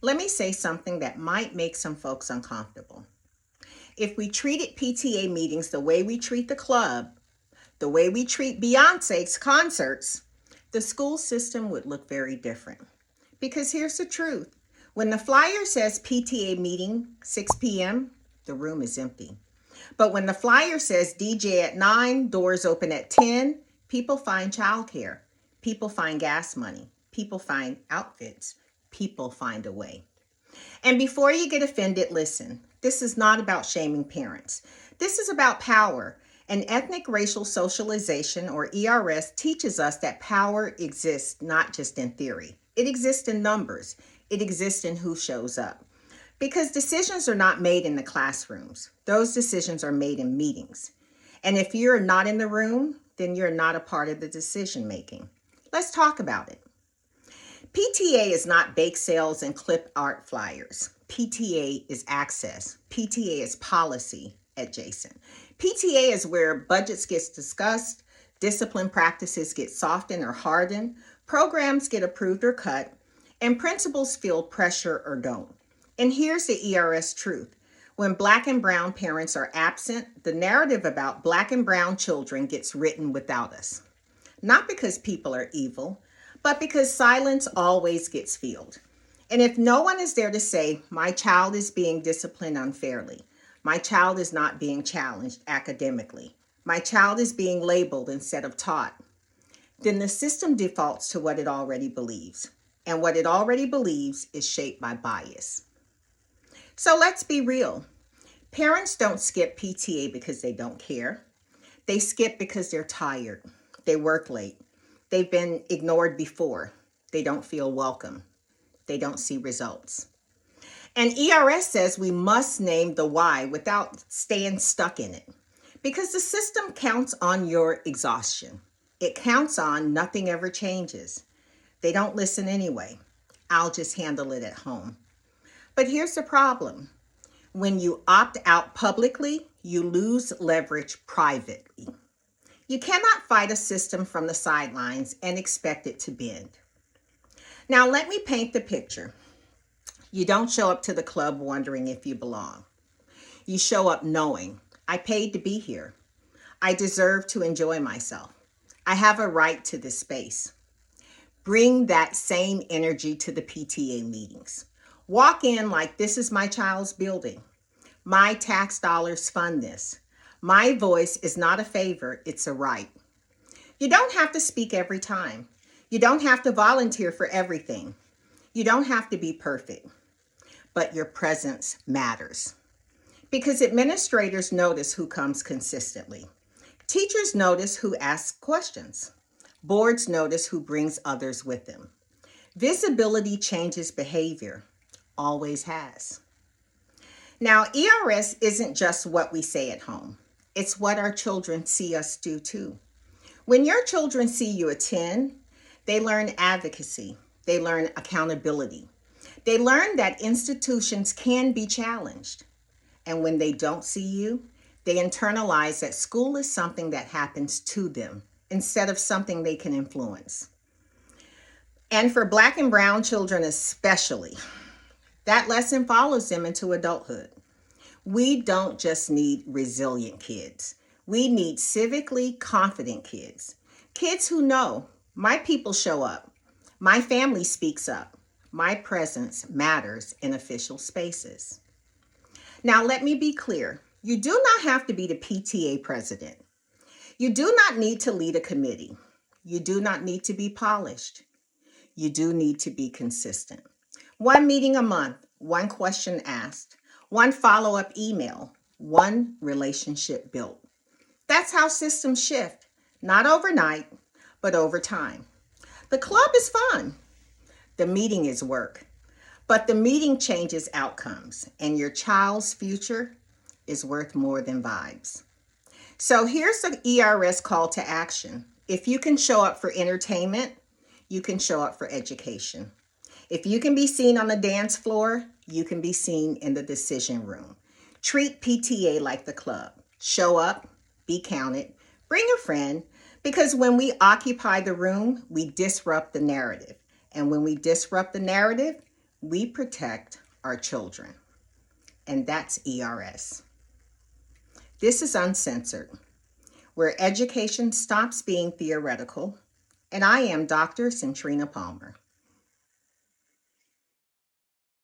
Let me say something that might make some folks uncomfortable. If we treated PTA meetings the way we treat the club, the way we treat Beyonce's concerts, the school system would look very different. Because here's the truth. When the flyer says PTA meeting 6 p.m., the room is empty. But when the flyer says DJ at 9, doors open at 10, people find childcare. People find gas money. People find outfits. People find a way. And before you get offended, listen. This is not about shaming parents. This is about power. And ethnic racial socialization, or ERS, teaches us that power exists not just in theory. It exists in numbers. It exists in who shows up. Because decisions are not made in the classrooms. Those decisions are made in meetings. And if you're not in the room, then you're not a part of the decision making. Let's talk about it. PTA is not bake sales and clip art flyers. PTA is access. PTA is policy adjacent. PTA is where budgets get discussed, discipline practices get softened or hardened, programs get approved or cut, and principals feel pressure or don't. And here's the ERS truth. When Black and brown parents are absent, the narrative about Black and brown children gets written without us. Not because people are evil, but because silence always gets filled. And if no one is there to say, my child is being disciplined unfairly, my child is not being challenged academically, my child is being labeled instead of taught, then the system defaults to what it already believes. And what it already believes is shaped by bias. So let's be real. Parents don't skip PTA because they don't care. They skip because they're tired. They work late. They've been ignored before. They don't feel welcome. They don't see results. And ERS says we must name the why without staying stuck in it. Because the system counts on your exhaustion. It counts on nothing ever changes. They don't listen anyway. I'll just handle it at home. But here's the problem. When you opt out publicly, you lose leverage privately. You cannot fight a system from the sidelines and expect it to bend. Now, let me paint the picture. You don't show up to the club wondering if you belong. You show up knowing, I paid to be here. I deserve to enjoy myself. I have a right to this space. Bring that same energy to the PTA meetings. Walk in like this is my child's building. My tax dollars fund this. My voice is not a favor, it's a right. You don't have to speak every time. You don't have to volunteer for everything. You don't have to be perfect. But your presence matters. Because administrators notice who comes consistently. Teachers notice who asks questions. Boards notice who brings others with them. Visibility changes behavior. Always has. Now, ERS isn't just what we say at home. It's what our children see us do too. When your children see you attend, they learn advocacy. They learn accountability. They learn that institutions can be challenged. And when they don't see you, they internalize that school is something that happens to them instead of something they can influence. And for Black and brown children especially, that lesson follows them into adulthood. We don't just need resilient kids. We need civically confident kids. Kids who know, my people show up. My family speaks up. My presence matters in official spaces. Now, let me be clear. You do not have to be the PTA president. You do not need to lead a committee. You do not need to be polished. You do need to be consistent. One meeting a month, one question asked, one follow-up email, one relationship built. That's how systems shift, not overnight, but over time. The club is fun. The meeting is work. But the meeting changes outcomes, and your child's future is worth more than vibes. So here's the ERS call to action. If you can show up for entertainment, you can show up for education. If you can be seen on the dance floor, you can be seen in the decision room. Treat PTA like the club. Show up, be counted, bring a friend, because when we occupy the room, we disrupt the narrative. And when we disrupt the narrative, we protect our children. And that's ERS. This is Uncensored, where education stops being theoretical. And I am Dr. Centrina Palmer.